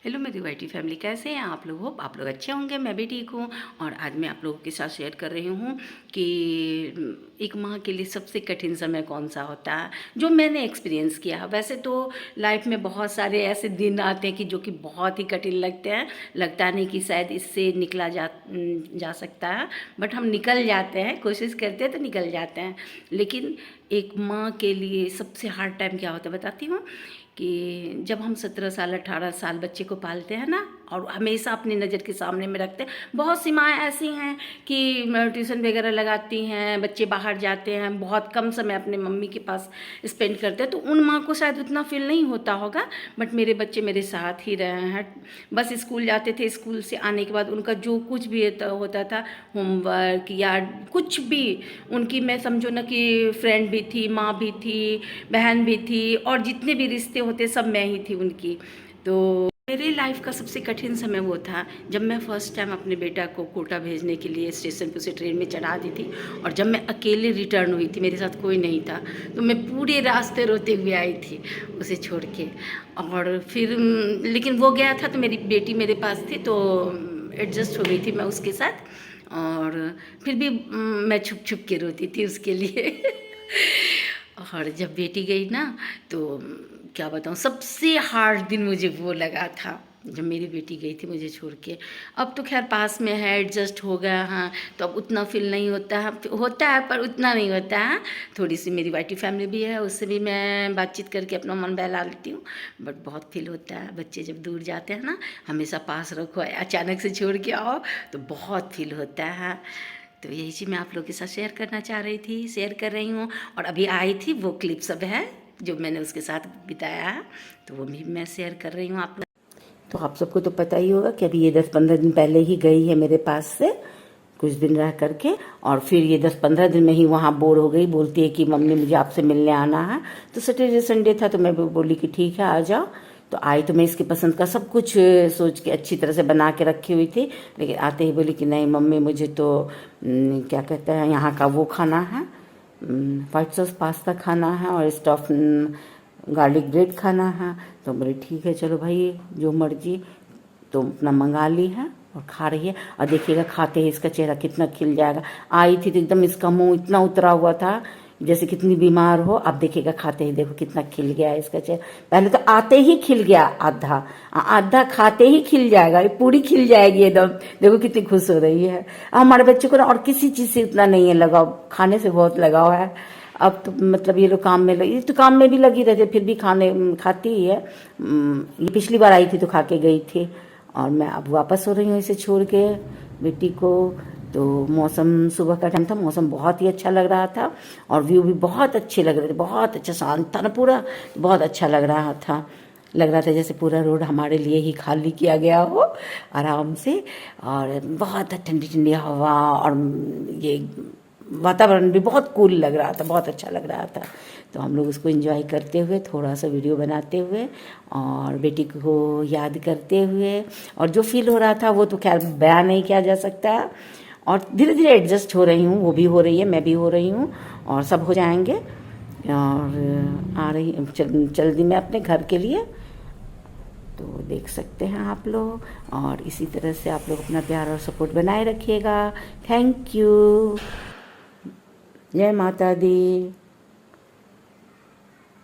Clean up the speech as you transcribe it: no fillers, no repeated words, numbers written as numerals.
Hello मेरी YT family, कैसे हैं आप लोग? होप आप लोग अच्छे होंगे। मैं भी ठीक हूँ। और आज मैं आप लोगों के साथ शेयर कर रही हूँ कि एक माँ के लिए सबसे कठिन समय कौन सा होता है, जो मैंने एक्सपीरियंस किया। वैसे तो लाइफ में बहुत सारे ऐसे दिन आते हैं कि जो कि बहुत ही कठिन लगते हैं, लगता नहीं कि शायद इससे निकला जा सकता है, बट हम निकल जाते हैं, कोशिश करते हैं तो निकल जाते हैं। लेकिन एक माँ के लिए सबसे हार्ड टाइम क्या होता है बताती हूँ कि जब हम 17 साल 18 साल बच्चे को पालते हैं ना, और हमेशा अपनी नज़र के सामने में रखते हैं। बहुत सी माएँ ऐसी हैं कि ट्यूशन वगैरह लगाती हैं, बच्चे बाहर जाते हैं, बहुत कम समय अपने मम्मी के पास स्पेंड करते हैं, तो उन माँ को शायद उतना फील नहीं होता होगा। बट मेरे बच्चे मेरे साथ ही रहे हैं। बस स्कूल जाते थे, स्कूल से आने के बाद उनका जो कुछ भी होता था, होमवर्क या कुछ भी, उनकी मैं समझो ना कि फ्रेंड भी थी, माँ भी थी, बहन भी थी, और जितने भी रिश्ते होते सब मैं ही थी उनकी। तो मेरी लाइफ का सबसे कठिन समय वो था जब मैं फ़र्स्ट टाइम अपने बेटा को कोटा भेजने के लिए स्टेशन पे उसे ट्रेन में चढ़ा दी थी, और जब मैं अकेले रिटर्न हुई थी, मेरे साथ कोई नहीं था, तो मैं पूरे रास्ते रोते हुए आई थी उसे छोड़ के। और फिर लेकिन वो गया था तो मेरी बेटी मेरे पास थी, तो एडजस्ट हो गई थी मैं उसके साथ। और फिर भी मैं छुप छुप के रोती थी उसके लिए। और जब बेटी गई ना, तो क्या बताऊँ, सबसे हार्ड दिन मुझे वो लगा था जब मेरी बेटी गई थी मुझे छोड़ के। अब तो खैर पास में है, एडजस्ट हो गया, हाँ, तो अब उतना फील नहीं होता है, होता है पर उतना नहीं होता है। थोड़ी सी मेरी वाइटी फैमिली भी है, उससे भी मैं बातचीत करके अपना मन बहला लेती हूँ। बट बहुत फील होता है, बच्चे जब दूर जाते हैं ना, हमेशा पास रखो, अचानक से छोड़ के आओ तो बहुत फील होता है। तो यही चीज़ मैं आप लोगों के साथ शेयर करना चाह रही थी, शेयर कर रही हूँ। और अभी आई थी वो क्लिप सब है जो मैंने उसके साथ बिताया है, तो वो भी मैं शेयर कर रही हूँ आप लोग। तो आप सबको तो पता ही होगा कि अभी ये 10-15 दिन पहले ही गई है मेरे पास से, कुछ दिन रह करके। और फिर ये 10-15 दिन में ही वहाँ बोर हो गई, बोलती है कि मम्मी मुझे आपसे मिलने आना है। तो सैटरडे संडे था, तो मैं बोली कि ठीक है आ जाओ। तो आई तो मैं इसकी पसंद का सब कुछ सोच के अच्छी तरह से बना के रखी हुई थी, लेकिन आते ही बोली कि नहीं मम्मी मुझे तो क्या कहते हैं यहाँ का वो खाना है, वाइट सॉस पास्ता खाना है और स्टफ गार्लिक ब्रेड खाना है। तो बोले ठीक है चलो भाई जो मर्जी, तो अपना मंगा ली है और खा रही है। और देखिएगा खाते ही इसका चेहरा कितना खिल जाएगा। आई थी तो एकदम इसका मुंह इतना उतरा हुआ था जैसे कितनी बीमार हो, अब देखिएगा खाते ही देखो कितना खिल गया है इसका चेहरा। पहले तो आते ही खिल गया आधा, आधा खाते ही खिल जाएगा, पूरी खिल जाएगी एकदम। देखो कितनी खुश हो रही है। हमारे बच्चे को ना और किसी चीज से इतना नहीं है लगाव, खाने से बहुत लगाव है। अब तो मतलब ये लोग काम में लगी, तो काम में भी लगी रहती, फिर भी खाने खाती ही है। ये पिछली बार आई थी तो खा के गई थी, और मैं अब वापस हो रही हूँ इसे छोड़ के बेटी को। तो मौसम सुबह का टाइम था, मौसम बहुत ही अच्छा लग रहा था, और व्यू भी बहुत अच्छे लग रहे थे, बहुत अच्छा शांत था ना पूरा, बहुत अच्छा लग रहा था। लग रहा था जैसे पूरा रोड हमारे लिए ही खाली किया गया हो आराम से। और बहुत ठंडी ठंडी हवा, और ये वातावरण भी बहुत कूल लग रहा था, बहुत अच्छा लग रहा था। तो हम लोग उसको एंजॉय करते हुए, थोड़ा सा वीडियो बनाते हुए और बेटी को याद करते हुए, और जो फील हो रहा था वो तो खैर बयान नहीं किया जा सकता। और धीरे धीरे एडजस्ट हो रही हूँ, वो भी हो रही है, मैं भी हो रही हूँ, और सब हो जाएंगे। और आ रही चल दी मैं अपने घर के लिए, तो देख सकते हैं आप लोग। और इसी तरह से आप लोग अपना प्यार और सपोर्ट बनाए रखिएगा। Thank you. जय माता दी।